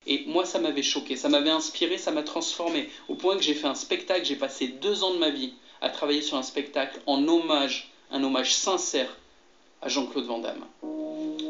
Et moi, ça m'avait choqué, ça m'avait inspiré, ça m'a transformé. Au point que j'ai fait un spectacle, j'ai passé 2 ans de ma vie à travailler sur un spectacle en hommage, un hommage sincère à Jean-Claude Van Damme.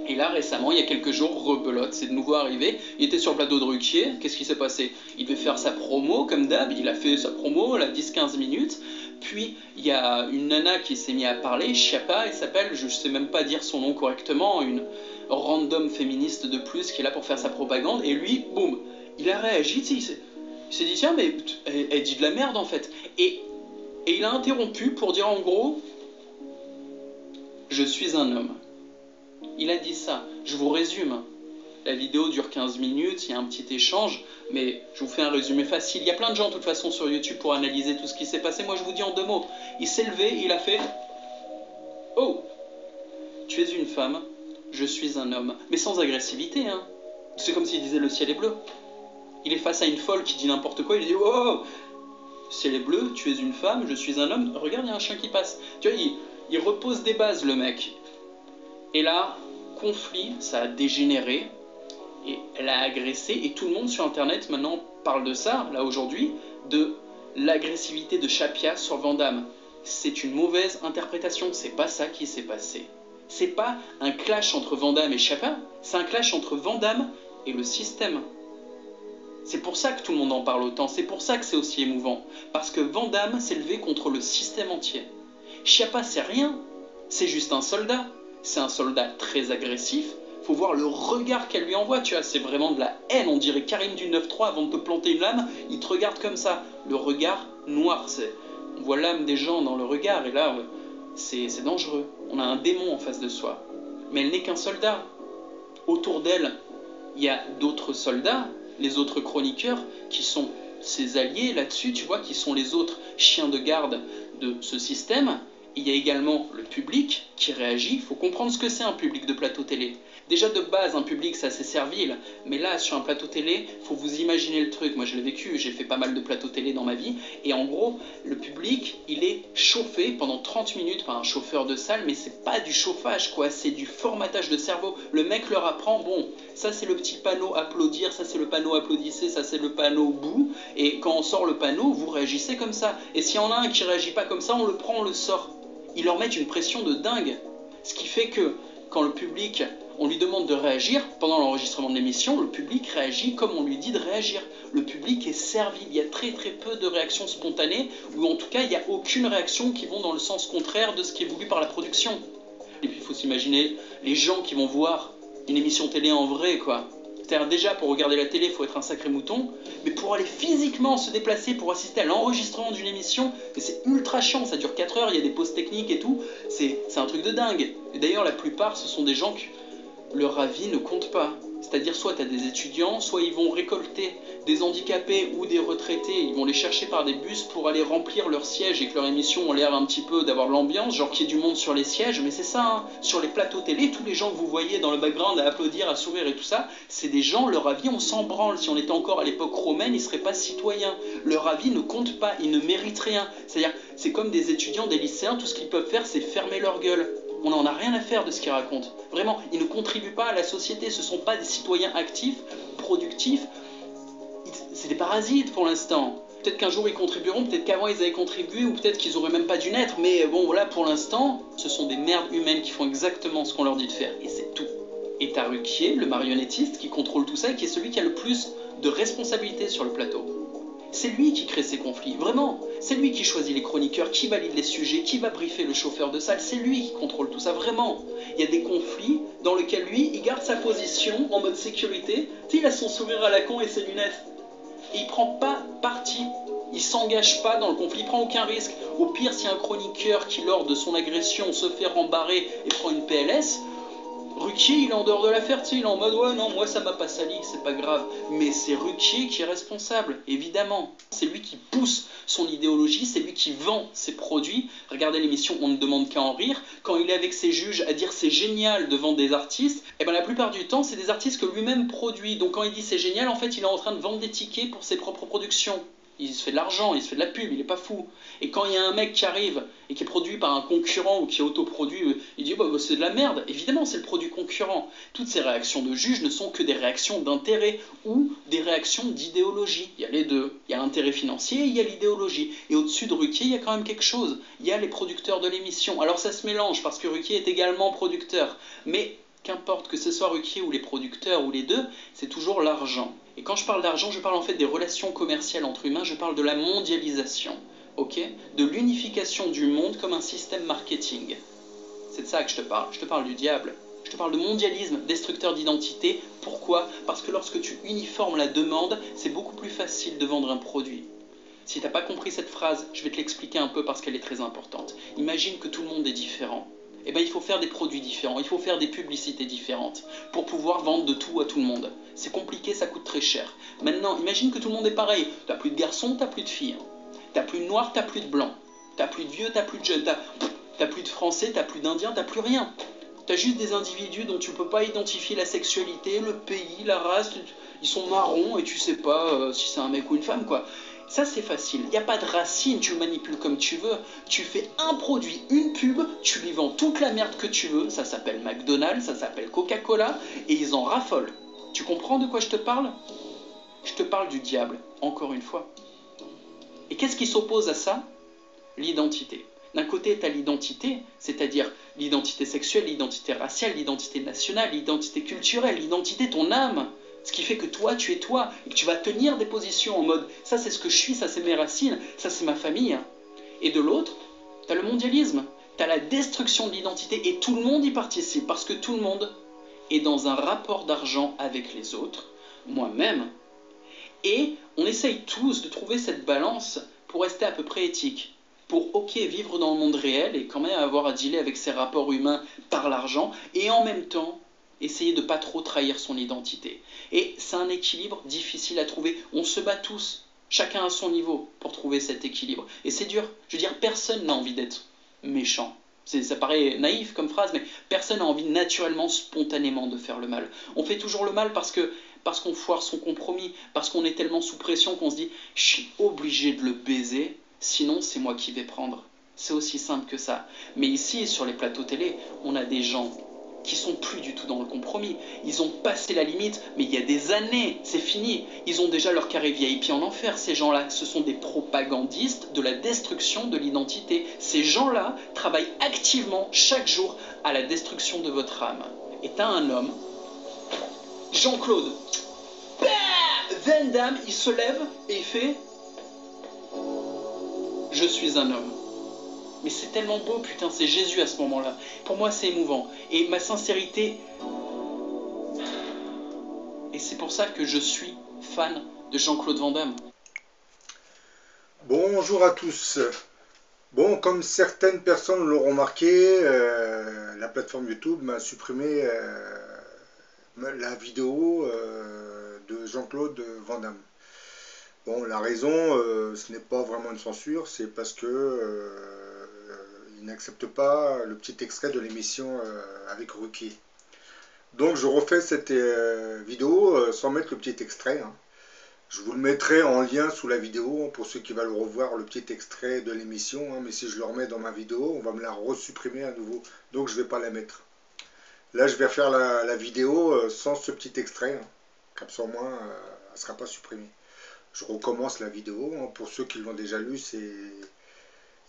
Et là, récemment, il y a quelques jours, rebelote, c'est de nouveau arrivé. Il était sur le plateau de Ruquier, qu'est-ce qui s'est passé? Il devait faire sa promo, comme d'hab, il a fait sa promo, là, 10-15 minutes. Puis, il y a une nana qui s'est mise à parler, Chiappa, elle s'appelle, je ne sais même pas dire son nom correctement, une random féministe de plus qui est là pour faire sa propagande. Et lui, boum, il a réagi, il s'est dit, tiens, mais elle dit de la merde, en fait. Et il a interrompu pour dire, en gros, je suis un homme. Il a dit ça. Je vous résume. La vidéo dure 15 minutes, il y a un petit échange, mais je vous fais un résumé facile. Il y a plein de gens, de toute façon, sur YouTube pour analyser tout ce qui s'est passé. Moi, je vous dis en 2 mots. Il s'est levé, il a fait « Oh, tu es une femme, je suis un homme. » Mais sans agressivité, hein. C'est comme s'il disait « Le ciel est bleu. » Il est face à une folle qui dit n'importe quoi, il dit « Oh, le ciel est bleu, tu es une femme, je suis un homme. » Regarde, il y a un chien qui passe. Tu vois, il repose des bases, le mec. Et là, conflit, ça a dégénéré, et elle a agressé, et tout le monde sur Internet maintenant parle de ça, là aujourd'hui, de l'agressivité de Chiappa sur Van Damme. C'est une mauvaise interprétation, c'est pas ça qui s'est passé. C'est pas un clash entre Van Damme et Chiappa, c'est un clash entre Van Damme et le système. C'est pour ça que tout le monde en parle autant, c'est pour ça que c'est aussi émouvant, parce que Van Damme s'est levé contre le système entier. Chiappa, c'est rien, c'est juste un soldat. C'est un soldat très agressif, faut voir le regard qu'elle lui envoie, tu vois, c'est vraiment de la haine, on dirait Karim du 9-3 avant de te planter une lame, il te regarde comme ça, le regard noir, on voit l'âme des gens dans le regard, et là, c'est dangereux, on a un démon en face de soi. Mais elle n'est qu'un soldat, autour d'elle, il y a d'autres soldats, les autres chroniqueurs, qui sont ses alliés là-dessus, tu vois, qui sont les autres chiens de garde de ce système. Il y a également le public qui réagit. Il faut comprendre ce que c'est un public de plateau télé. Déjà de base, un public c'est assez servile, mais là sur un plateau télé, il faut vous imaginer le truc. Moi je l'ai vécu, j'ai fait pas mal de plateaux télé dans ma vie, et en gros, le public, il est chauffé pendant 30 minutes par un chauffeur de salle, mais c'est pas du chauffage quoi, c'est du formatage de cerveau. Le mec leur apprend, bon, ça c'est le petit panneau applaudir, ça c'est le panneau applaudissez, ça c'est le panneau bouh, et quand on sort le panneau, vous réagissez comme ça. Et s'il y en a un qui réagit pas comme ça, on le prend, on le sort. Ils leur mettent une pression de dingue. Ce qui fait que quand le public, on lui demande de réagir, pendant l'enregistrement de l'émission, le public réagit comme on lui dit de réagir. Le public est servi. Il y a très très peu de réactions spontanées, ou en tout cas il n'y a aucune réaction qui vont dans le sens contraire de ce qui est voulu par la production. Et puis il faut s'imaginer les gens qui vont voir une émission télé en vrai, quoi. C'est-à-dire déjà pour regarder la télé, il faut être un sacré mouton, mais pour aller physiquement se déplacer pour assister à l'enregistrement d'une émission, c'est ultra chiant, ça dure 4 heures, il y a des pauses techniques et tout, c'est un truc de dingue. Et d'ailleurs la plupart ce sont des gens que leur avis ne compte pas. C'est-à-dire soit tu as des étudiants, soit ils vont récolter des handicapés ou des retraités, ils vont les chercher par des bus pour aller remplir leurs sièges et que leur émission ont l'air un petit peu d'avoir de l'ambiance, genre qu'il y ait du monde sur les sièges, mais c'est ça, hein. Sur les plateaux télé, tous les gens que vous voyez dans le background à applaudir, à sourire et tout ça, c'est des gens, leur avis on s'en branle. Si on était encore à l'époque romaine, ils ne seraient pas citoyens. Leur avis ne compte pas, ils ne méritent rien. C'est-à-dire, c'est comme des étudiants, des lycéens, tout ce qu'ils peuvent faire c'est fermer leur gueule. On n'en a rien à faire de ce qu'ils racontent. Vraiment, ils ne contribuent pas à la société, ce ne sont pas des citoyens actifs, productifs. C'est des parasites pour l'instant. Peut-être qu'un jour ils contribueront, peut-être qu'avant ils avaient contribué, ou peut-être qu'ils n'auraient même pas dû naître. Mais bon, voilà, pour l'instant, ce sont des merdes humaines qui font exactement ce qu'on leur dit de faire. Et c'est tout. Et t'as Ruquier, le marionnettiste, qui contrôle tout ça et qui est celui qui a le plus de responsabilité sur le plateau. C'est lui qui crée ces conflits, vraiment. C'est lui qui choisit les chroniqueurs, qui valide les sujets, qui va briefer le chauffeur de salle. C'est lui qui contrôle tout ça, vraiment. Il y a des conflits dans lesquels lui, il garde sa position en mode sécurité. Tu sais, il a son sourire à la con et ses lunettes. Et il prend pas parti. Il s'engage pas dans le conflit, il prend aucun risque. Au pire, si un chroniqueur qui, lors de son agression, se fait rembarrer et prend une PLS, Ruquier, il est en dehors de l'affaire, tu sais, il est en mode « Ouais, non, moi ça m'a pas sali, c'est pas grave. » Mais c'est Ruquier qui est responsable, évidemment. C'est lui qui pousse son idéologie, c'est lui qui vend ses produits. Regardez l'émission On ne demande qu'à en rire. Quand il est avec ses juges à dire « C'est génial » devant des artistes, et ben la plupart du temps, c'est des artistes que lui-même produit. Donc quand il dit « C'est génial », en fait, il est en train de vendre des tickets pour ses propres productions. Il se fait de l'argent, il se fait de la pub, il est pas fou. Et quand il y a un mec qui arrive et qui est produit par un concurrent ou qui est autoproduit, il dit bah, c'est de la merde. Évidemment, c'est le produit concurrent. Toutes ces réactions de juge ne sont que des réactions d'intérêt ou des réactions d'idéologie. Il y a les deux. Il y a l'intérêt financier et il y a l'idéologie. Et au-dessus de Ruquier, il y a quand même quelque chose. Il y a les producteurs de l'émission. Alors ça se mélange parce que Ruquier est également producteur. Mais qu'importe que ce soit Ruquier ou les producteurs ou les deux, c'est toujours l'argent. Et quand je parle d'argent, je parle en fait des relations commerciales entre humains, je parle de la mondialisation, ok? De l'unification du monde comme un système marketing. C'est de ça que je te parle du diable. Je te parle de mondialisme, destructeur d'identité. Pourquoi? Parce que lorsque tu uniformes la demande, c'est beaucoup plus facile de vendre un produit. Si tu n'as pas compris cette phrase, je vais te l'expliquer un peu parce qu'elle est très importante. Imagine que tout le monde est différent. Eh bien, il faut faire des produits différents, il faut faire des publicités différentes pour pouvoir vendre de tout à tout le monde. C'est compliqué, ça coûte très cher. Maintenant, imagine que tout le monde est pareil. T'as plus de garçons, t'as plus de filles. T'as plus de noirs, t'as plus de blancs. T'as plus de vieux, t'as plus de jeunes. T'as plus de français, t'as plus d'indiens, t'as plus rien. T'as juste des individus dont tu peux pas identifier la sexualité, le pays, la race. Ils sont marrons et tu sais pas si c'est un mec ou une femme, quoi. Ça c'est facile, il n'y a pas de racine, tu le manipules comme tu veux, tu fais un produit, une pub, tu lui vends toute la merde que tu veux, ça s'appelle McDonald's, ça s'appelle Coca-Cola, et ils en raffolent. Tu comprends de quoi je te parle? Je te parle du diable, encore une fois. Et qu'est-ce qui s'oppose à ça? L'identité. D'un côté, tu as l'identité, c'est-à-dire l'identité sexuelle, l'identité raciale, l'identité nationale, l'identité culturelle, l'identité, ton âme. Ce qui fait que toi, tu es toi, et que tu vas tenir des positions en mode « ça c'est ce que je suis, ça c'est mes racines, ça c'est ma famille ». Et de l'autre, tu as le mondialisme, tu as la destruction de l'identité, et tout le monde y participe, parce que tout le monde est dans un rapport d'argent avec les autres, moi-même, et on essaye tous de trouver cette balance pour rester à peu près éthique. Pour, ok, vivre dans le monde réel et quand même avoir à dealer avec ces rapports humains par l'argent, et en même temps, essayer de ne pas trop trahir son identité. Et c'est un équilibre difficile à trouver. On se bat tous, chacun à son niveau, pour trouver cet équilibre. Et c'est dur. Je veux dire, personne n'a envie d'être méchant. Ça paraît naïf comme phrase, mais personne n'a envie naturellement, spontanément de faire le mal. On fait toujours le mal parce qu'on foire son compromis, parce qu'on est tellement sous pression qu'on se dit « je suis obligé de le baiser, sinon c'est moi qui vais prendre ». C'est aussi simple que ça. Mais ici, sur les plateaux télé, on a des gens qui sont plus du tout dans le compromis. Ils ont passé la limite, mais il y a des années, c'est fini. Ils ont déjà leur carré VIP en enfer, ces gens-là. Ce sont des propagandistes de la destruction de l'identité. Ces gens-là travaillent activement, chaque jour, à la destruction de votre âme. Et t'as un homme, Jean-Claude, Van Damme, il se lève et il fait « Je suis un homme ». Mais c'est tellement beau, putain, c'est Jésus à ce moment-là. Pour moi, c'est émouvant. Et ma sincérité... Et c'est pour ça que je suis fan de Jean-Claude Van Damme. Bonjour à tous. Bon, comme certaines personnes l'auront remarqué, la plateforme YouTube m'a supprimé la vidéo de Jean-Claude Van Damme. Bon, la raison, ce n'est pas vraiment une censure, c'est parce que il n'accepte pas le petit extrait de l'émission avec Ruquier. Donc je refais cette vidéo sans mettre le petit extrait. Hein. Je vous le mettrai en lien sous la vidéo pour ceux qui veulent revoir le petit extrait de l'émission. Hein, mais si je le remets dans ma vidéo, on va me la resupprimer à nouveau. Donc je ne vais pas la mettre. Là, je vais faire la vidéo sans ce petit extrait. Hein, comme ça au moins, elle ne sera pas supprimée. Je recommence la vidéo. Hein, pour ceux qui l'ont déjà lu, c'est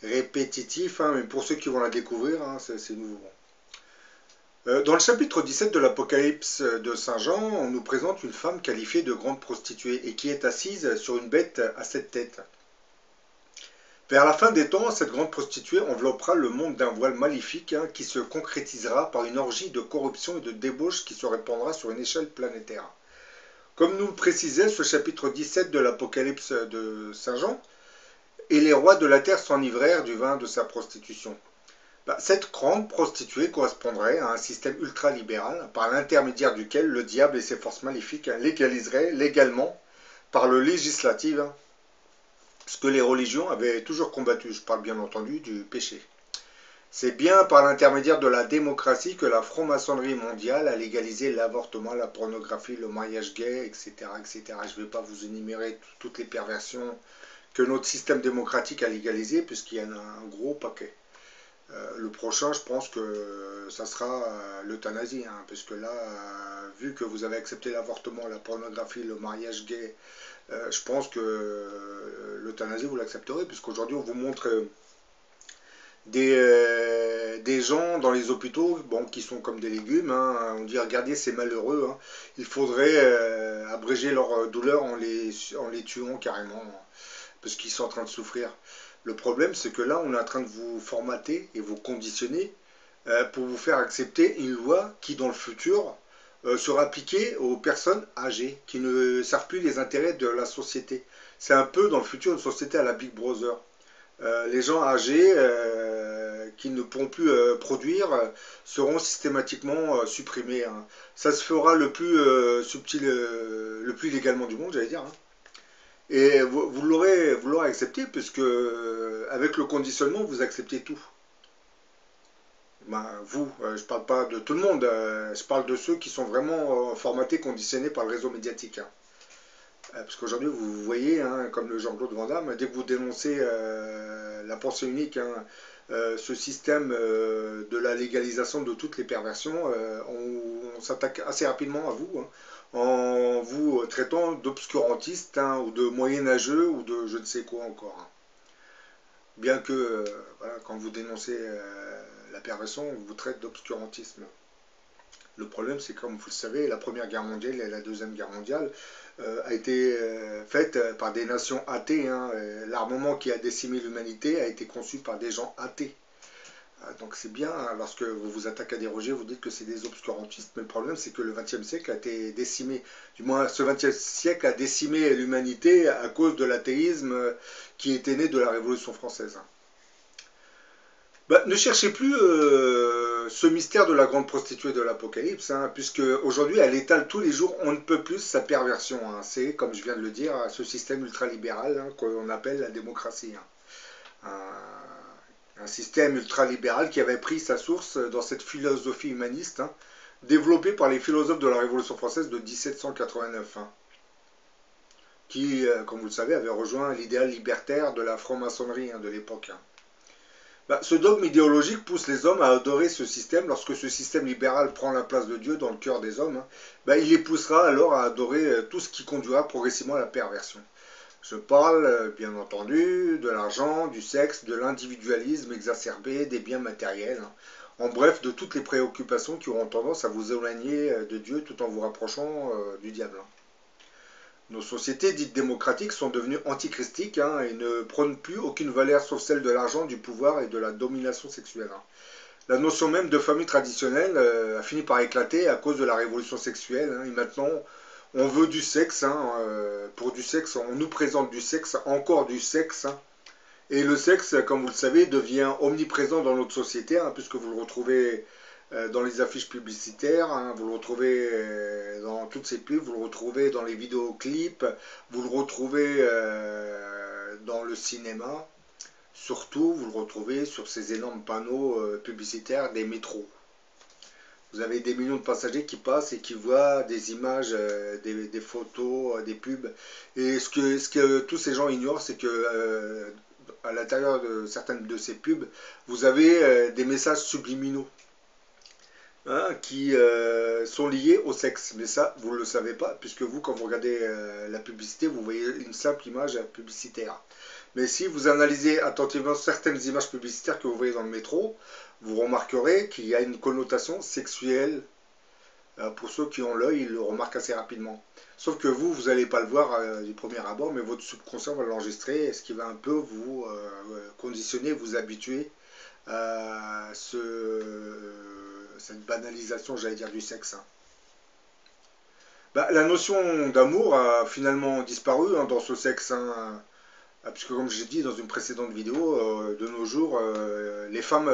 répétitif. Hein, mais pour ceux qui vont la découvrir, hein, c'est nouveau. Dans le chapitre 17 de l'Apocalypse de Saint Jean, on nous présente une femme qualifiée de grande prostituée et qui est assise sur une bête à 7 têtes. Vers la fin des temps, cette grande prostituée enveloppera le monde d'un voile maléfique hein, qui se concrétisera par une orgie de corruption et de débauche qui se répandra sur une échelle planétaire. Comme nous le précisait ce chapitre 17 de l'Apocalypse de Saint Jean, et les rois de la terre s'enivrèrent du vin de sa prostitution. Cette grande prostituée correspondrait à un système ultralibéral par l'intermédiaire duquel le diable et ses forces maléfiques légaliseraient légalement par le législatif ce que les religions avaient toujours combattu. Je parle bien entendu du péché. C'est bien par l'intermédiaire de la démocratie que la franc-maçonnerie mondiale a légalisé l'avortement, la pornographie, le mariage gay, etc. etc. Je ne vais pas vous énumérer toutes les perversions que notre système démocratique a légalisé, puisqu'il y en a un gros paquet. Le prochain, je pense que ça sera l'euthanasie, hein, puisque là, vu que vous avez accepté l'avortement, la pornographie, le mariage gay, je pense que l'euthanasie, vous l'accepterez, puisqu'aujourd'hui, on vous montre des gens dans les hôpitaux, bon, qui sont comme des légumes, hein. On dit, regardez, c'est malheureux, hein. Il faudrait abréger leur douleur en les tuant carrément, hein, parce qu'ils sont en train de souffrir. Le problème, c'est que là, on est en train de vous formater et vous conditionner pour vous faire accepter une loi qui, dans le futur, sera appliquée aux personnes âgées, qui ne servent plus les intérêts de la société. C'est un peu, dans le futur, une société à la Big Brother. Les gens âgés qui ne pourront plus produire seront systématiquement supprimés, hein. Ça se fera le plus subtil, le plus légalement du monde, j'allais dire, hein. Et vous l'aurez accepté, puisque avec le conditionnement, vous acceptez tout. Ben, vous, je parle pas de tout le monde, je parle de ceux qui sont vraiment formatés, conditionnés par le réseau médiatique, hein. Parce qu'aujourd'hui, vous voyez, hein, comme le Jean-Claude Van Damme, dès que vous dénoncez la pensée unique, hein, ce système de la légalisation de toutes les perversions, on s'attaque assez rapidement à vous, hein, en vous traitant d'obscurantiste, hein, ou de moyenâgeux, ou de je ne sais quoi encore, hein. Bien que, voilà, quand vous dénoncez la perversion, on vous traite d'obscurantisme. Le problème, c'est comme vous le savez, la Première Guerre mondiale et la Deuxième Guerre mondiale a été faite par des nations athées, hein. L'armement qui a décimé l'humanité a été conçu par des gens athées. Donc c'est bien, hein, lorsque vous vous attaquez à des rejets, vous dites que c'est des obscurantistes, mais le problème c'est que le XXe siècle a été décimé, du moins ce XXe siècle a décimé l'humanité à cause de l'athéisme qui était né de la Révolution française. Bah, ne cherchez plus ce mystère de la grande prostituée de l'Apocalypse, hein, puisque aujourd'hui elle étale tous les jours, on ne peut plus sa perversion, hein. C'est, comme je viens de le dire, ce système ultralibéral, hein, qu'on appelle la démocratie, hein. Un système ultralibéral qui avait pris sa source dans cette philosophie humaniste, hein, développée par les philosophes de la Révolution française de 1789, hein, qui, comme vous le savez, avait rejoint l'idéal libertaire de la franc-maçonnerie, hein, de l'époque, hein. Bah, ce dogme idéologique pousse les hommes à adorer ce système. Lorsque ce système libéral prend la place de Dieu dans le cœur des hommes, hein, bah, il les poussera alors à adorer tout ce qui conduira progressivement à la perversion. Je parle, bien entendu, de l'argent, du sexe, de l'individualisme exacerbé, des biens matériels, hein. En bref, de toutes les préoccupations qui auront tendance à vous éloigner de Dieu tout en vous rapprochant du diable, hein. Nos sociétés dites démocratiques sont devenues antichristiques, hein, et ne prônent plus aucune valeur sauf celle de l'argent, du pouvoir et de la domination sexuelle, hein. La notion même de famille traditionnelle a fini par éclater à cause de la révolution sexuelle, hein, et maintenant on veut du sexe, hein, pour du sexe, on nous présente du sexe, encore du sexe, hein. Et le sexe, comme vous le savez, devient omniprésent dans notre société, hein, puisque vous le retrouvez dans les affiches publicitaires, hein, vous le retrouvez dans toutes ces pubs, vous le retrouvez dans les vidéoclips, vous le retrouvez dans le cinéma, surtout vous le retrouvez sur ces énormes panneaux publicitaires des métros. Vous avez des millions de passagers qui passent et qui voient des images, des photos, des pubs. Et ce que tous ces gens ignorent, c'est que à l'intérieur de certaines de ces pubs, vous avez des messages subliminaux, hein, qui sont liés au sexe. Mais ça, vous ne le savez pas, puisque vous, quand vous regardez la publicité, vous voyez une simple image publicitaire. Mais si vous analysez attentivement certaines images publicitaires que vous voyez dans le métro, vous remarquerez qu'il y a une connotation sexuelle. Pour ceux qui ont l'œil, ils le remarquent assez rapidement. Sauf que vous n'allez pas le voir du premier abord, mais votre subconscient va l'enregistrer, ce qui va un peu vous conditionner, vous habituer à cette banalisation, j'allais dire, du sexe, hein. Bah, la notion d'amour a finalement disparu, hein, dans ce sexe, hein, puisque comme j'ai dit dans une précédente vidéo, de nos jours, les femmes,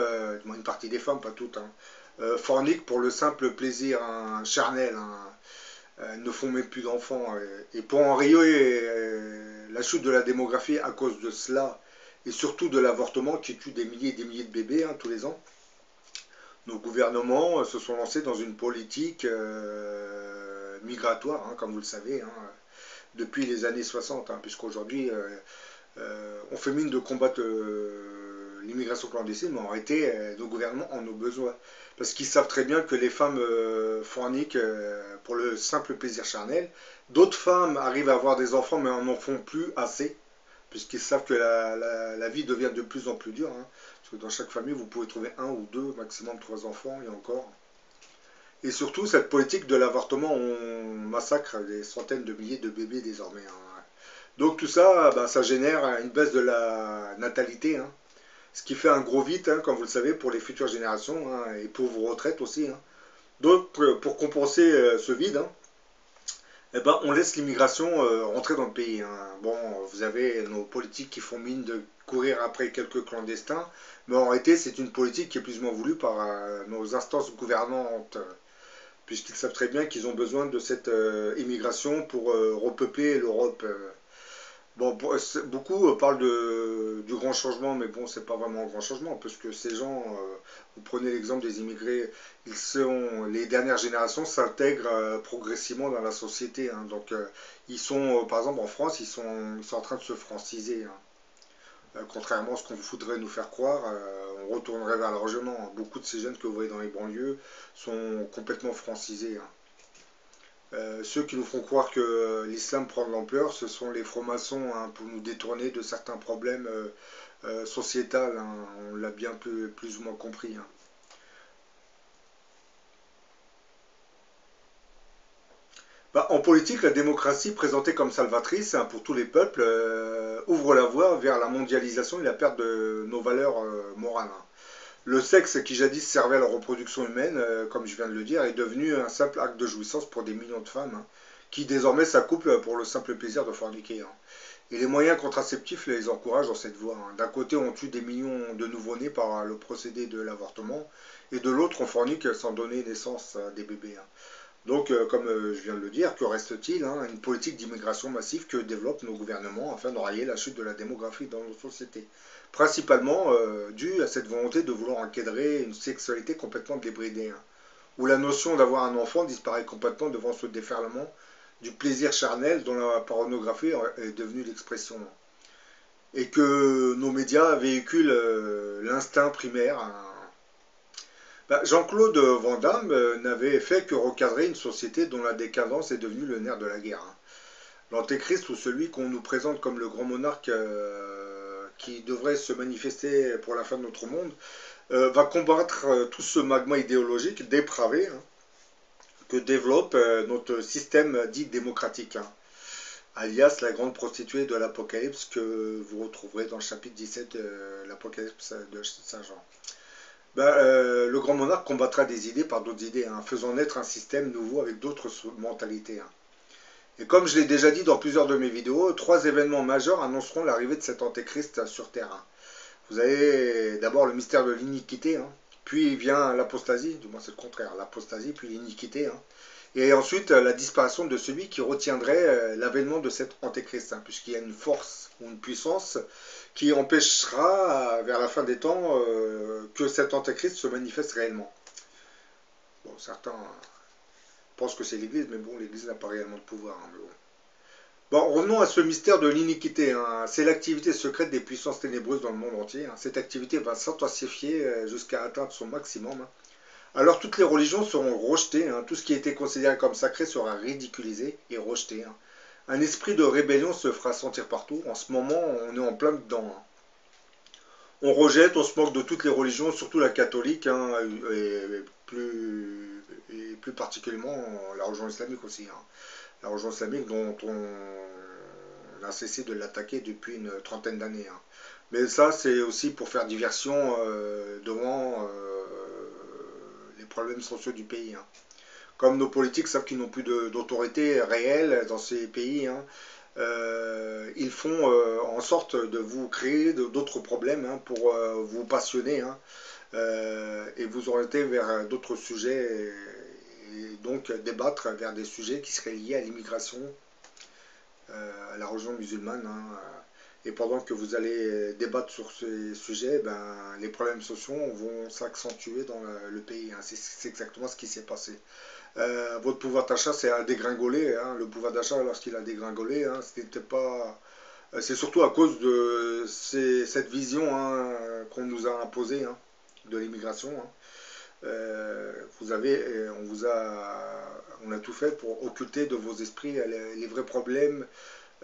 une partie des femmes, pas toutes, hein, forniquent pour le simple plaisir, hein, charnel, hein, ne font même plus d'enfants. Et pour enrayer la chute de la démographie à cause de cela, et surtout de l'avortement qui tue des milliers et des milliers de bébés, hein, tous les ans, nos gouvernements se sont lancés dans une politique migratoire, hein, comme vous le savez, hein, depuis les années 60, hein, puisqu'aujourd'hui, On fait mine de combattre l'immigration clandestine, mais en réalité, nos gouvernements en ont besoin. Parce qu'ils savent très bien que les femmes forniquent pour le simple plaisir charnel. D'autres femmes arrivent à avoir des enfants, mais n'en font plus assez, puisqu'ils savent que la vie devient de plus en plus dure. Hein. Parce que dans chaque famille, vous pouvez trouver un ou deux, maximum trois enfants, et encore. Et surtout, cette politique de l'avortement, on massacre des centaines de milliers de bébés désormais. Hein. Donc tout ça, bah, ça génère une baisse de la natalité, hein. Ce qui fait un gros vide, hein, comme vous le savez, pour les futures générations, hein, et pour vos retraites aussi. Hein. Donc pour compenser ce vide, hein, eh ben, on laisse l'immigration rentrer dans le pays. Hein. Bon, vous avez nos politiques qui font mine de courir après quelques clandestins, mais en réalité, c'est une politique qui est plus ou moins voulue par nos instances gouvernantes, puisqu'ils savent très bien qu'ils ont besoin de cette immigration pour repeupler l'Europe. Bon, beaucoup parlent du grand changement, mais bon, c'est pas vraiment un grand changement, parce que ces gens, vous prenez l'exemple des immigrés, les dernières générations s'intègrent progressivement dans la société. Hein. Donc, ils sont, par exemple, en France, ils sont en train de se franciser. Hein. Contrairement à ce qu'on voudrait nous faire croire, on retournerait vers l'argent. Hein. Beaucoup de ces jeunes que vous voyez dans les banlieues sont complètement francisés. Hein. Ceux qui nous font croire que l'islam prend de l'ampleur, ce sont les francs-maçons, hein, pour nous détourner de certains problèmes sociétaux. Hein, on l'a bien plus ou moins compris. Hein. Bah, en politique, la démocratie présentée comme salvatrice, hein, pour tous les peuples ouvre la voie vers la mondialisation et la perte de nos valeurs morales. Hein. Le sexe qui jadis servait à la reproduction humaine, comme je viens de le dire, est devenu un simple acte de jouissance pour des millions de femmes, hein, qui désormais s'accouplent pour le simple plaisir de forniquer. Hein. Et les moyens contraceptifs les encouragent dans cette voie. Hein. D'un côté, on tue des millions de nouveau-nés par le procédé de l'avortement, et de l'autre, on fornique sans donner naissance à des bébés. Hein. Donc, comme je viens de le dire, que reste-t-il? Hein? Une politique d'immigration massive que développent nos gouvernements afin d'enrayer la chute de la démographie dans nos sociétés. Principalement due à cette volonté de vouloir encadrer une sexualité complètement débridée, hein, où la notion d'avoir un enfant disparaît complètement devant ce déferlement du plaisir charnel dont la pornographie est devenue l'expression. Et que nos médias véhiculent l'instinct primaire. Hein. Bah, Jean-Claude Van Damme n'avait fait que recadrer une société dont la décadence est devenue le nerf de la guerre. Hein. L'antéchrist, ou celui qu'on nous présente comme le grand monarque qui devrait se manifester pour la fin de notre monde, va combattre tout ce magma idéologique dépravé, hein, que développe notre système dit démocratique, hein, alias la grande prostituée de l'Apocalypse que vous retrouverez dans le chapitre 17 de l'Apocalypse de Saint Jean. Le grand monarque combattra des idées par d'autres idées, hein, faisant naître un système nouveau avec d'autres mentalités. Hein. Et comme je l'ai déjà dit dans plusieurs de mes vidéos, 3 événements majeurs annonceront l'arrivée de cet antéchrist sur Terre. Hein. Vous avez d'abord le mystère de l'iniquité, hein, puis vient l'apostasie, du moins c'est le contraire, l'apostasie, puis l'iniquité, hein, et ensuite la disparition de celui qui retiendrait l'avènement de cet antéchrist, hein, puisqu'il y a une force ou une puissance qui empêchera vers la fin des temps que cet antéchrist se manifeste réellement. Bon, certains pensent que c'est l'Église, mais bon, l'Église n'a pas réellement de pouvoir. Hein, mais bon. Bon, revenons à ce mystère de l'iniquité. Hein. C'est l'activité secrète des puissances ténébreuses dans le monde entier. Hein. Cette activité va s'intensifier jusqu'à atteindre son maximum. Hein. Alors toutes les religions seront rejetées. Hein. Tout ce qui a été considéré comme sacré sera ridiculisé et rejeté. Hein. Un esprit de rébellion se fera sentir partout. En ce moment, on est en plein dedans. Hein. On rejette, on se moque de toutes les religions, surtout la catholique, hein, et plus particulièrement la religion islamique aussi. Hein. La religion islamique dont on a cessé de l'attaquer depuis une trentaine d'années. Hein. Mais ça, c'est aussi pour faire diversion devant les problèmes sociaux du pays. Hein. Comme nos politiques savent qu'ils n'ont plus d'autorité réelle dans ces pays, hein, ils font en sorte de vous créer d'autres problèmes, hein, pour vous passionner, hein, et vous orienter vers d'autres sujets, et donc débattre vers des sujets qui seraient liés à l'immigration, à la religion musulmane. Hein, et pendant que vous allez débattre sur ces sujets, ben, les problèmes sociaux vont s'accentuer dans le pays. Hein. C'est exactement ce qui s'est passé. Votre pouvoir d'achat, c'est à dégringoler. Hein. Le pouvoir d'achat, lorsqu'il a dégringolé, hein, ce n'était pas C'est surtout à cause de cette vision hein, qu'on nous a imposée hein, de l'immigration. Hein. On a tout fait pour occulter de vos esprits les vrais problèmes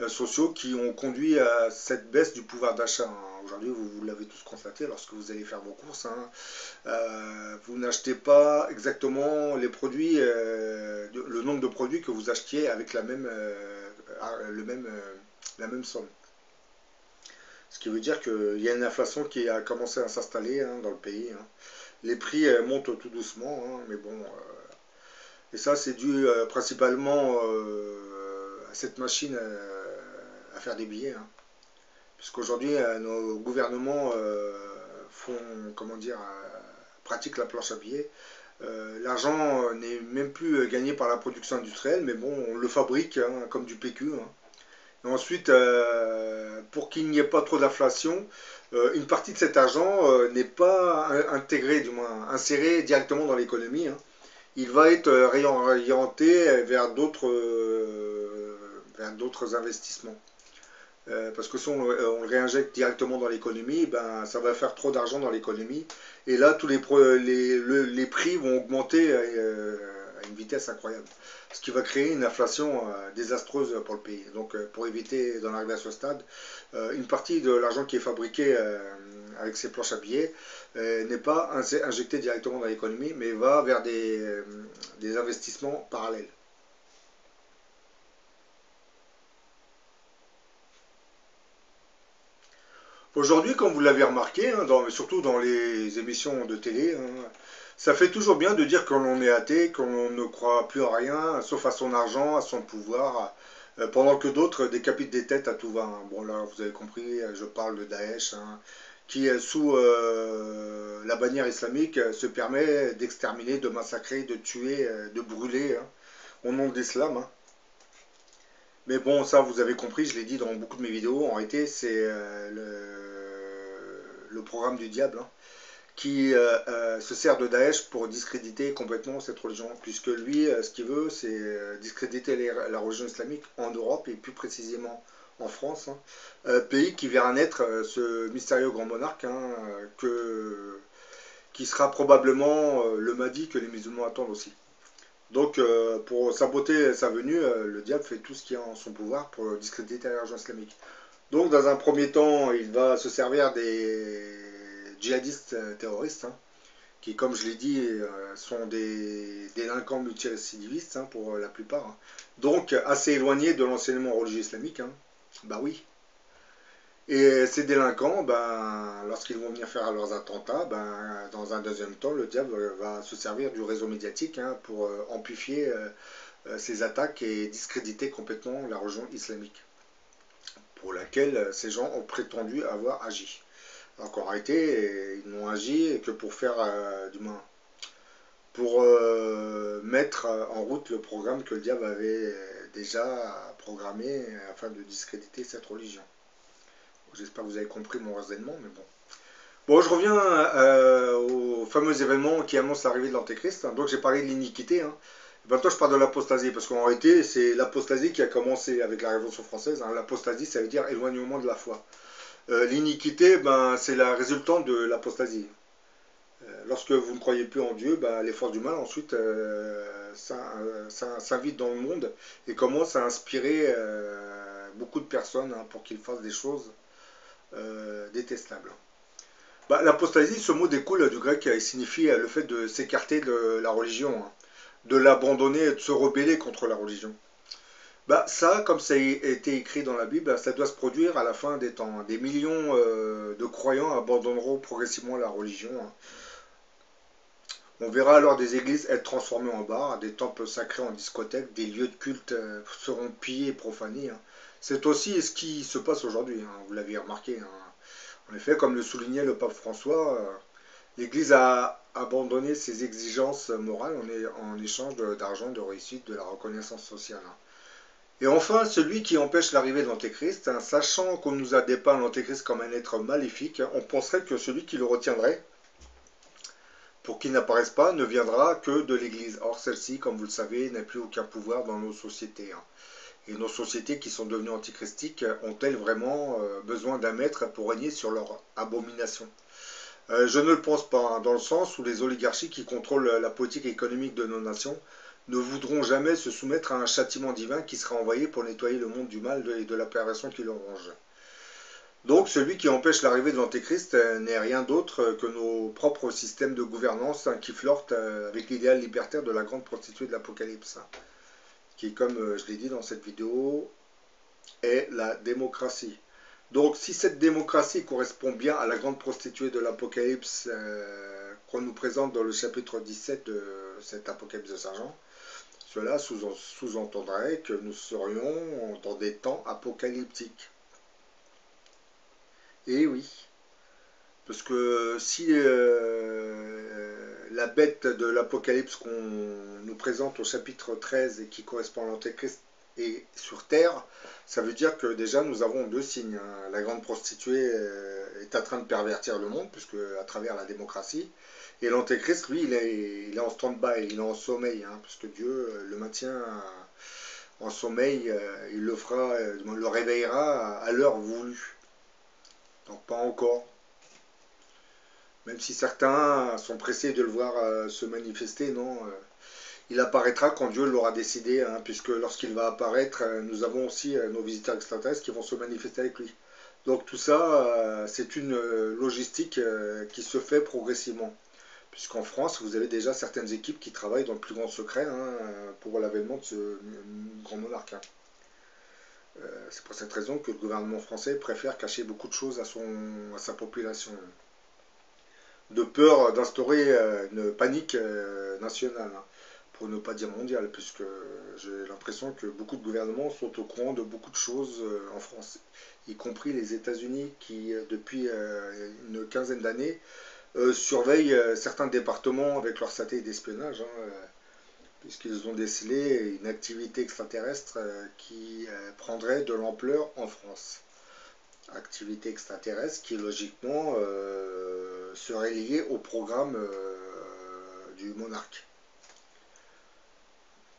sociaux qui ont conduit à cette baisse du pouvoir d'achat. Hein. Aujourd'hui, vous l'avez tous constaté lorsque vous allez faire vos courses. Hein. Vous n'achetez pas exactement les produits, le nombre de produits que vous achetiez avec la même somme. Ce qui veut dire qu'il y a une inflation qui a commencé à s'installer hein, dans le pays. Hein. Les prix montent tout doucement, hein, mais bon. Et ça, c'est dû principalement à cette machine à faire des billets. Hein. Puisqu'aujourd'hui, nos gouvernements font, comment dire, pratiquent la planche à billets. L'argent n'est même plus gagné par la production industrielle, mais bon, on le fabrique hein, comme du PQ. Hein. Et ensuite, pour qu'il n'y ait pas trop d'inflation, une partie de cet argent n'est pas intégré, du moins inséré directement dans l'économie. Hein. Il va être réorienté vers d'autres investissements. Parce que si on le réinjecte directement dans l'économie, ben, ça va faire trop d'argent dans l'économie. Et là, tous les prix vont augmenter à une vitesse incroyable. Ce qui va créer une inflation désastreuse pour le pays. Donc, pour éviter d'en arriver à ce stade, une partie de l'argent qui est fabriqué avec ces planches à billets n'est pas injecté directement dans l'économie, mais va vers des investissements parallèles. Aujourd'hui, comme vous l'avez remarqué, hein, surtout dans les émissions de télé, hein, ça fait toujours bien de dire que l'on est athée, qu'on ne croit plus en rien, sauf à son argent, à son pouvoir, pendant que d'autres décapitent des têtes à tout va. Hein. Bon là, vous avez compris, je parle de Daesh, hein, qui, sous la bannière islamique, se permet d'exterminer, de massacrer, de tuer, de brûler, hein, au nom de l'islam. Hein. Mais bon, ça, vous avez compris, je l'ai dit dans beaucoup de mes vidéos, en réalité, c'est le programme du diable, hein, qui se sert de Daesh pour discréditer complètement cette religion, puisque lui, ce qu'il veut, c'est discréditer la religion islamique en Europe, et plus précisément en France, hein, pays qui verra naître ce mystérieux grand monarque, hein, qui sera probablement le Mahdi que les musulmans attendent aussi. Donc, pour saboter sa venue, le diable fait tout ce qui est en son pouvoir pour discréditer la religion islamique. Donc, dans un premier temps, il va se servir des djihadistes terroristes, hein, qui, comme je l'ai dit, sont des délinquants multirécidivistes, hein, pour la plupart. Hein. Donc, assez éloignés de l'enseignement religieux islamique. Hein. Bah oui. Et ces délinquants, ben, lorsqu'ils vont venir faire leurs attentats, ben, dans un deuxième temps, le diable va se servir du réseau médiatique hein, pour amplifier ces attaques et discréditer complètement la religion islamique, pour laquelle ces gens ont prétendu avoir agi. Alors qu'en réalité, ils n'ont agi que pour faire, du moins, pour mettre en route le programme que le diable avait déjà programmé afin de discréditer cette religion. J'espère que vous avez compris mon raisonnement, mais bon. Bon, je reviens au fameux événement qui annonce l'arrivée de l'Antéchrist. Donc j'ai parlé de l'iniquité. Hein. Maintenant je parle de l'apostasie, parce qu'en réalité c'est l'apostasie qui a commencé avec la Révolution française. Hein. L'apostasie, ça veut dire éloignement de la foi. L'iniquité, ben, c'est la résultante de l'apostasie. Lorsque vous ne croyez plus en Dieu, ben, les forces du mal ensuite s'invitent dans le monde et commencent à inspirer beaucoup de personnes hein, pour qu'ils fassent des choses détestable. Bah, l'apostasie, ce mot découle du grec et signifie le fait de s'écarter de la religion, hein, de l'abandonner et de se rebeller contre la religion. Bah, ça, comme ça a été écrit dans la Bible, ça doit se produire à la fin des temps. Des millions de croyants abandonneront progressivement la religion. Hein. On verra alors des églises être transformées en bars, des temples sacrés en discothèques, des lieux de culte seront pillés et profanés. Hein. C'est aussi ce qui se passe aujourd'hui, hein, vous l'aviez remarqué. Hein. En effet, comme le soulignait le pape François, l'Église a abandonné ses exigences morales en échange d'argent, de réussite, de la reconnaissance sociale. Hein. Et enfin, celui qui empêche l'arrivée de l'Antéchrist, hein, sachant qu'on nous a dépeint l'Antéchrist comme un être maléfique, on penserait que celui qui le retiendrait, pour qu'il n'apparaisse pas, ne viendra que de l'Église. Or, celle-ci, comme vous le savez, n'a plus aucun pouvoir dans nos sociétés. Hein. Et nos sociétés qui sont devenues antichristiques ont-elles vraiment besoin d'un maître pour régner sur leur abomination? Je ne le pense pas, hein, dans le sens où les oligarchies qui contrôlent la politique économique de nos nations ne voudront jamais se soumettre à un châtiment divin qui sera envoyé pour nettoyer le monde du mal et de la perversion qui le ronge. Donc celui qui empêche l'arrivée de l'Antéchrist n'est rien d'autre que nos propres systèmes de gouvernance qui flirtent avec l'idéal libertaire de la grande prostituée de l'Apocalypse, qui, comme je l'ai dit dans cette vidéo, est la démocratie. Donc si cette démocratie correspond bien à la grande prostituée de l'Apocalypse qu'on nous présente dans le chapitre 17 de cet Apocalypse de Saint Jean, cela sous-entendrait que nous serions dans des temps apocalyptiques. Et oui, parce que si la bête de l'Apocalypse qu'on nous présente au chapitre 13 et qui correspond à l'Antéchrist est sur terre, ça veut dire que déjà nous avons deux signes, hein. La grande prostituée est en train de pervertir le monde, puisque à travers la démocratie, et l'Antéchrist, lui, il est en stand-by, il est en sommeil, hein, puisque Dieu le maintient en sommeil, il le réveillera à l'heure voulue. Donc pas encore. Même si certains sont pressés de le voir se manifester, non. Il apparaîtra quand Dieu l'aura décidé, hein, puisque lorsqu'il va apparaître, nous avons aussi nos visiteurs extraterrestres qui vont se manifester avec lui. Donc tout ça, c'est une logistique qui se fait progressivement. Puisqu'en France, vous avez déjà certaines équipes qui travaillent dans le plus grand secret, hein, pour l'avènement de ce grand monarque, hein. C'est pour cette raison que le gouvernement français préfère cacher beaucoup de choses à sa population, de peur d'instaurer une panique nationale, hein, pour ne pas dire mondiale, puisque j'ai l'impression que beaucoup de gouvernements sont au courant de beaucoup de choses en France, y compris les États-Unis qui, depuis une quinzaine d'années, surveillent certains départements avec leurs satellites d'espionnage, hein, puisqu'ils ont décelé une activité extraterrestre qui prendrait de l'ampleur en France. Activité extraterrestre qui logiquement serait liée au programme du monarque.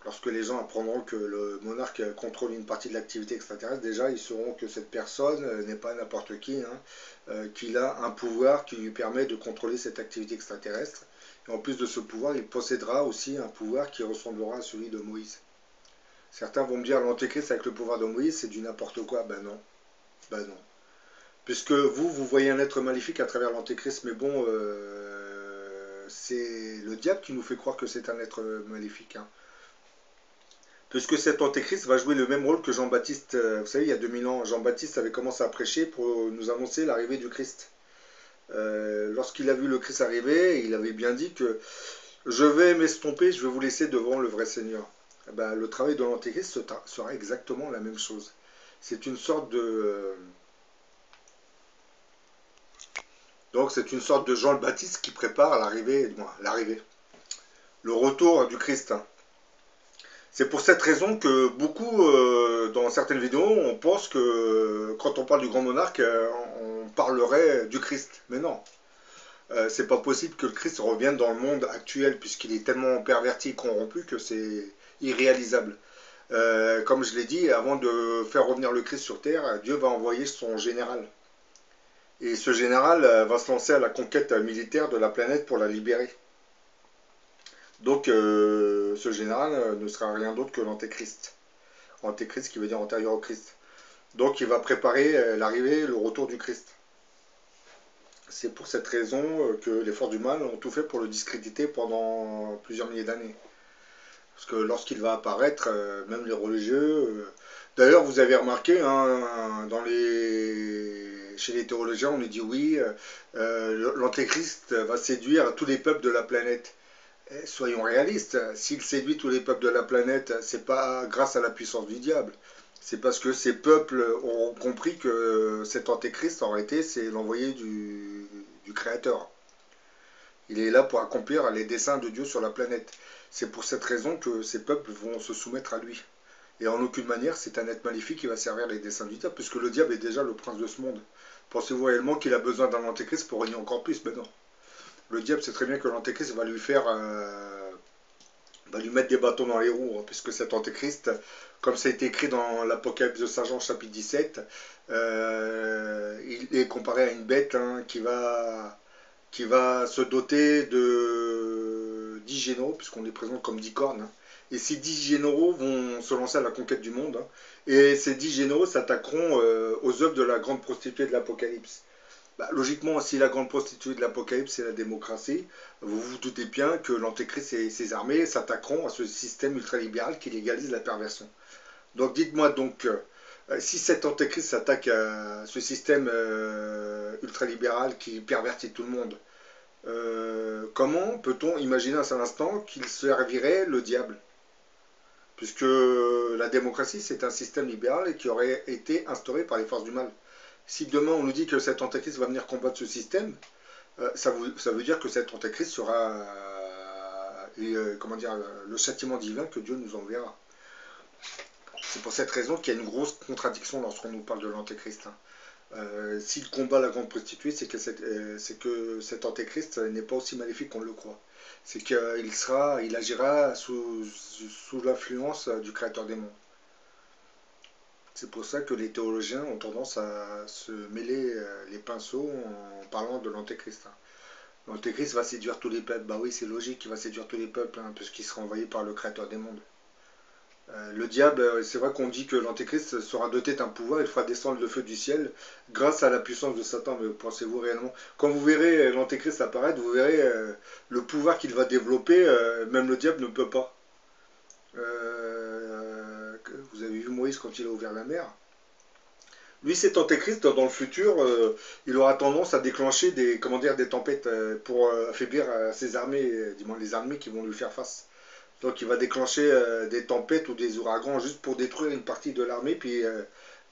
Lorsque les gens apprendront que le monarque contrôle une partie de l'activité extraterrestre, déjà ils sauront que cette personne n'est pas n'importe qui, hein, qu'il a un pouvoir qui lui permet de contrôler cette activité extraterrestre. Et en plus de ce pouvoir, il possédera aussi un pouvoir qui ressemblera à celui de Moïse. Certains vont me dire l'Antéchrist avec le pouvoir de Moïse, c'est du n'importe quoi. Ben non. Ben non. Puisque vous voyez un être maléfique à travers l'Antéchrist, mais bon, c'est le diable qui nous fait croire que c'est un être maléfique, hein. Puisque cet Antéchrist va jouer le même rôle que Jean-Baptiste. Vous savez, il y a 2000 ans, Jean-Baptiste avait commencé à prêcher pour nous annoncer l'arrivée du Christ. Lorsqu'il a vu le Christ arriver, il avait bien dit que je vais m'estomper, je vais vous laisser devant le vrai Seigneur. Eh ben, le travail de l'Antéchrist sera exactement la même chose. C'est une sorte de... Donc c'est une sorte de Jean le Baptiste qui prépare l'arrivée, le retour du Christ, hein. C'est pour cette raison que beaucoup, dans certaines vidéos, on pense que quand on parle du grand monarque, on parlerait du Christ. Mais non, c'est pas possible que le Christ revienne dans le monde actuel, puisqu'il est tellement perverti et corrompu que c'est irréalisable. Comme je l'ai dit, avant de faire revenir le Christ sur terre, Dieu va envoyer son général. Et ce général va se lancer à la conquête militaire de la planète pour la libérer. Donc ce général ne sera rien d'autre que l'Antéchrist. Antéchrist qui veut dire antérieur au Christ. Donc il va préparer l'arrivée, le retour du Christ. C'est pour cette raison que les forces du mal ont tout fait pour le discréditer pendant plusieurs milliers d'années. Parce que lorsqu'il va apparaître, même les religieux... D'ailleurs, vous avez remarqué, hein, chez les théologiens, on nous dit oui, l'Antéchrist va séduire tous les peuples de la planète. Soyons réalistes, s'il séduit tous les peuples de la planète, c'est pas grâce à la puissance du diable. C'est parce que ces peuples auront compris que cet Antéchrist, en réalité, c'est l'envoyé du Créateur. Il est là pour accomplir les desseins de Dieu sur la planète. C'est pour cette raison que ces peuples vont se soumettre à lui. Et en aucune manière, c'est un être maléfique qui va servir les desseins du diable, puisque le diable est déjà le prince de ce monde. Pensez-vous réellement qu'il a besoin d'un Antéchrist pour régner encore plus? Ben non. Le diable sait très bien que l'Antéchrist va lui faire va lui mettre des bâtons dans les roues, hein, puisque cet antéchrist, comme ça a été écrit dans l'Apocalypse de Saint Jean chapitre 17, il est comparé à une bête, hein, qui va se doter de 10 généraux, puisqu'on les présente comme 10 cornes, hein. Et ces 10 généraux vont se lancer à la conquête du monde, hein. Et ces 10 généraux s'attaqueront aux œuvres de la grande prostituée de l'Apocalypse. Bah, logiquement, si la grande prostituée de l'Apocalypse c'est la démocratie, vous vous doutez bien que l'Antéchrist et ses armées s'attaqueront à ce système ultralibéral qui légalise la perversion. Donc dites-moi donc, si cet Antéchrist s'attaque à ce système ultralibéral qui pervertit tout le monde, comment peut-on imaginer à un instant qu'il servirait le diable? Puisque la démocratie c'est un système libéral et qui aurait été instauré par les forces du mal. Si demain on nous dit que cet antéchrist va venir combattre ce système, ça veut dire que cet antéchrist sera comment dire, le châtiment divin que Dieu nous enverra. C'est pour cette raison qu'il y a une grosse contradiction lorsqu'on nous parle de l'antéchrist, hein. S'il combat la grande prostituée, c'est que cet antéchrist n'est pas aussi maléfique qu'on le croit. C'est qu'il agira sous l'influence du créateur des mondes. C'est pour ça que les théologiens ont tendance à se mêler les pinceaux en parlant de l'antéchrist, hein. L'antéchrist va séduire tous les peuples. Bah oui, c'est logique qu'il va séduire tous les peuples, hein, puisqu'il sera envoyé par le créateur des mondes. Le diable, c'est vrai qu'on dit que l'antéchrist sera doté d'un pouvoir, il fera descendre le feu du ciel grâce à la puissance de Satan. Mais pensez-vous réellement? Quand vous verrez l'antéchrist apparaître, vous verrez le pouvoir qu'il va développer, même le diable ne peut pas. Vous avez vu Moïse quand il a ouvert la mer. Lui, cet antéchrist, dans le futur, il aura tendance à déclencher des tempêtes pour affaiblir ses armées, du moins les armées qui vont lui faire face. Donc il va déclencher des tempêtes ou des ouragans juste pour détruire une partie de l'armée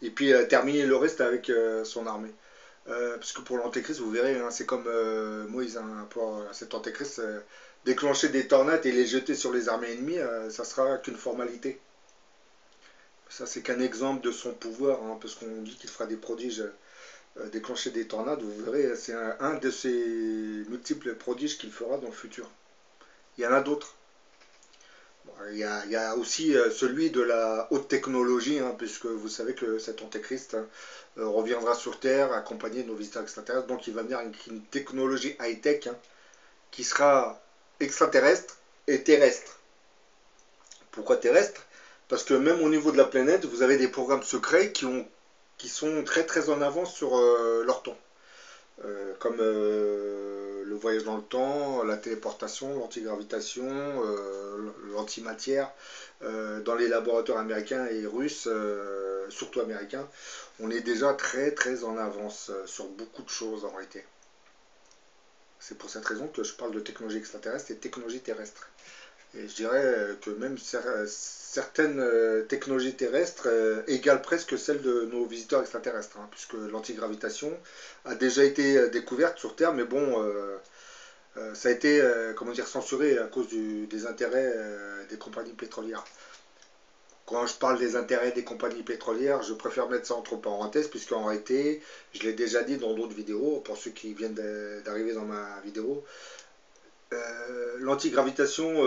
et puis terminer le reste avec son armée. Parce que pour l'antéchrist, vous verrez, hein, c'est comme Moïse, hein, pour cet antéchrist, déclencher des tornades et les jeter sur les armées ennemies, ça sera qu'une formalité. Ça, c'est qu'un exemple de son pouvoir, hein, parce qu'on dit qu'il fera des prodiges, déclencher des tornades, vous verrez, c'est un de ces multiples prodiges qu'il fera dans le futur. Il y en a d'autres. Il y a aussi celui de la haute technologie, hein, puisque vous savez que cet antéchrist reviendra sur Terre accompagné de nos visiteurs extraterrestres. Donc il va venir avec une technologie high-tech, hein, qui sera extraterrestre et terrestre. Pourquoi terrestre? Parce que même au niveau de la planète, vous avez des programmes secrets qui sont très très en avance sur leur temps. Comme le voyage dans le temps, la téléportation, l'antigravitation, l'antimatière. Dans les laboratoires américains et russes, surtout américains, on est déjà très très en avance sur beaucoup de choses en réalité. C'est pour cette raison que je parle de technologie extraterrestre et de technologie terrestre. Et je dirais que même certaines technologies terrestres égalent presque celles de nos visiteurs extraterrestres, hein, puisque l'antigravitation a déjà été découverte sur Terre, mais bon, ça a été comment dire, censuré à cause des intérêts des compagnies pétrolières. Quand je parle des intérêts des compagnies pétrolières, je préfère mettre ça entre parenthèses, puisqu'en réalité, je l'ai déjà dit dans d'autres vidéos, pour ceux qui viennent d'arriver dans ma vidéo, l'antigravitation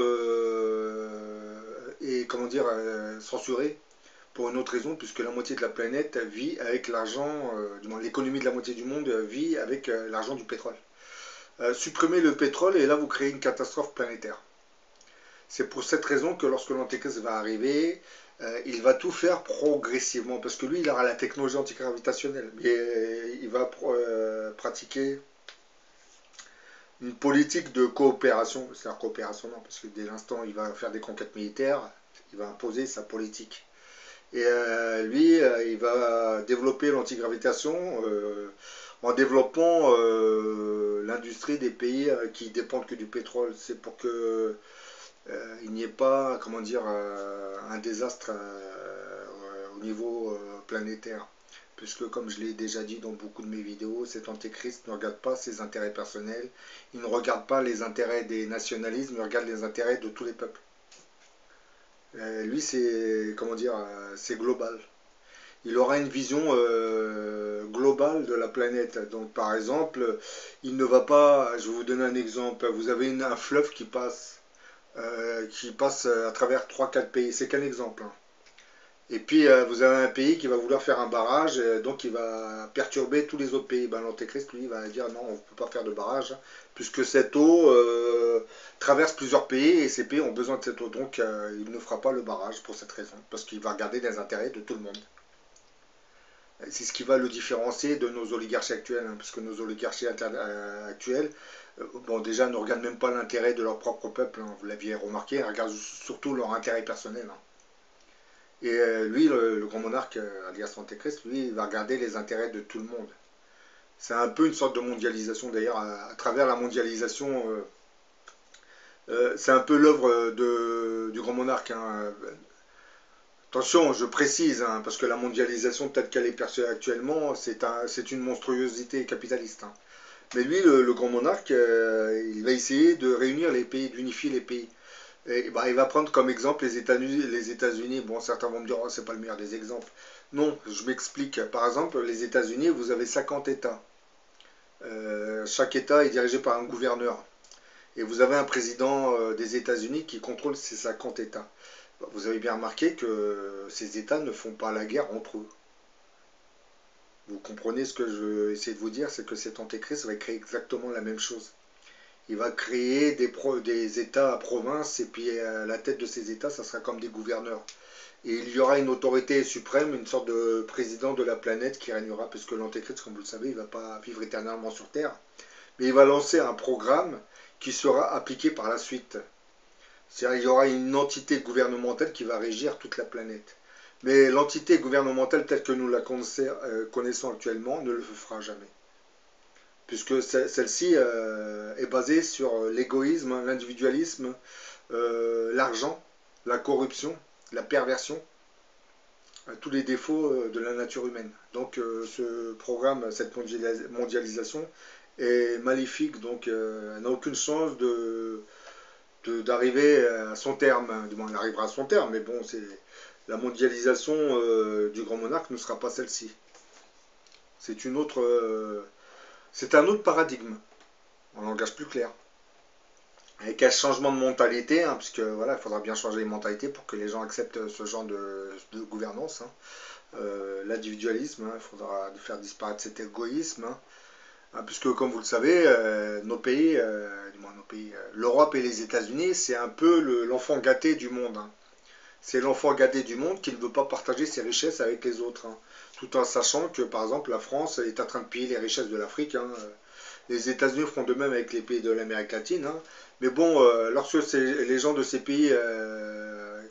est comment dire, censurée pour une autre raison, puisque la moitié de la planète vit avec l'argent, du moins l'économie de la moitié du monde vit avec l'argent du pétrole. Supprimer le pétrole et là vous créez une catastrophe planétaire. C'est pour cette raison que lorsque l'antéchrist va arriver, il va tout faire progressivement, parce que lui il aura la technologie antigravitationnelle, mais il va pratiquer une politique de coopération, c'est-à-dire coopération non, parce que dès l'instant il va faire des conquêtes militaires, il va imposer sa politique. Et lui, il va développer l'antigravitation en développant l'industrie des pays qui dépendent que du pétrole. C'est pour que il n'y ait pas, comment dire, un désastre au niveau planétaire. Puisque comme je l'ai déjà dit dans beaucoup de mes vidéos, cet antéchrist ne regarde pas ses intérêts personnels, il ne regarde pas les intérêts des nationalismes, il regarde les intérêts de tous les peuples. Lui, c'est, comment dire, c'est global. Il aura une vision globale de la planète. Donc par exemple, il ne va pas, je vais vous donner un exemple, vous avez un fleuve qui passe. qui passe à travers trois quatre pays. C'est qu'un exemple, hein. Et puis vous avez un pays qui va vouloir faire un barrage, donc il va perturber tous les autres pays. Ben, l'Antéchrist, lui, va dire non, on ne peut pas faire de barrage, puisque cette eau traverse plusieurs pays et ces pays ont besoin de cette eau. Donc il ne fera pas le barrage pour cette raison, parce qu'il va regarder les intérêts de tout le monde. C'est ce qui va le différencier de nos oligarchies actuelles, hein, puisque nos oligarchies actuelles, bon, déjà, ne regardent même pas l'intérêt de leur propre peuple, hein, vous l'aviez remarqué, ils regardent surtout leur intérêt personnel, hein. Et lui, le grand monarque, alias l'Antéchrist, lui, il va regarder les intérêts de tout le monde. C'est un peu une sorte de mondialisation, d'ailleurs, à travers la mondialisation, c'est un peu l'œuvre du grand monarque, hein. Attention, je précise, hein, parce que la mondialisation telle qu'elle est perçue actuellement, c'est une monstruosité capitaliste, hein. Mais lui, le grand monarque, il va essayer de réunir les pays, d'unifier les pays. Et, bah, il va prendre comme exemple les États-Unis. Les États-Unis, bon, certains vont me dire, oh, c'est pas le meilleur des exemples. Non, je m'explique. Par exemple, les États-Unis, vous avez 50 États. Chaque État est dirigé par un gouverneur. Et vous avez un président des États-Unis qui contrôle ces 50 États. Vous avez bien remarqué que ces États ne font pas la guerre entre eux. Vous comprenez ce que je veux essayer de vous dire, c'est que cet antéchrist va créer exactement la même chose. Il va créer des États à province, et puis à la tête de ces États, ça sera comme des gouverneurs. Et il y aura une autorité suprême, une sorte de président de la planète qui régnera, puisque l'antéchrist, comme vous le savez, il ne va pas vivre éternellement sur Terre, mais il va lancer un programme qui sera appliqué par la suite. C'est-à-dire qu'il y aura une entité gouvernementale qui va régir toute la planète. Mais l'entité gouvernementale telle que nous la connaissons actuellement ne le fera jamais. Puisque celle-ci est basée sur l'égoïsme, l'individualisme, l'argent, la corruption, la perversion, tous les défauts de la nature humaine. Donc ce programme, cette mondialisation est maléfique, donc elle n'a aucune chance d'arriver à son terme. Du moins, elle arrivera à son terme, mais bon, la mondialisation du grand monarque ne sera pas celle-ci. C'est une autre, c'est un autre paradigme, en langage plus clair. Avec un changement de mentalité, hein, puisque voilà, il faudra bien changer les mentalités pour que les gens acceptent ce genre de gouvernance, hein. L'individualisme, hein, il faudra faire disparaître cet égoïsme, hein. Hein, puisque comme vous le savez, nos pays, l'Europe et les États-Unis, c'est un peu l'enfant gâté du monde, hein. C'est l'enfant gâté du monde qui ne veut pas partager ses richesses avec les autres, hein. Tout en sachant que, par exemple, la France est en train de piller les richesses de l'Afrique, hein. Les États-Unis feront de même avec les pays de l'Amérique latine, hein. Mais bon, lorsque les gens de ces pays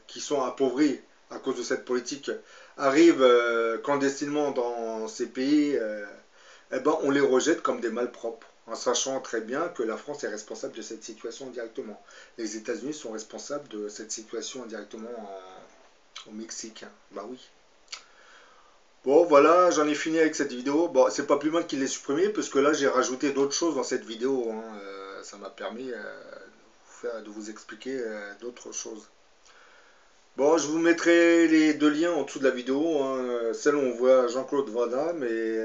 qui sont appauvris à cause de cette politique arrivent clandestinement dans ces pays, eh ben, on les rejette comme des malpropres, en sachant très bien que la France est responsable de cette situation indirectement. Les États-Unis sont responsables de cette situation indirectement au Mexique. Bah oui. Bon, voilà, j'en ai fini avec cette vidéo. Bon, c'est pas plus mal qu'il l'ait supprimé, parce que là, j'ai rajouté d'autres choses dans cette vidéo, hein. Ça m'a permis de vous expliquer d'autres choses. Bon, je vous mettrai les deux liens en dessous de la vidéo, hein. Celle où on voit Jean-Claude Van Damme et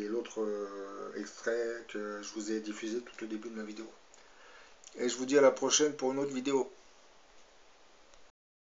l'autre extrait que je vous ai diffusé tout au début de ma vidéo. Et je vous dis à la prochaine pour une autre vidéo.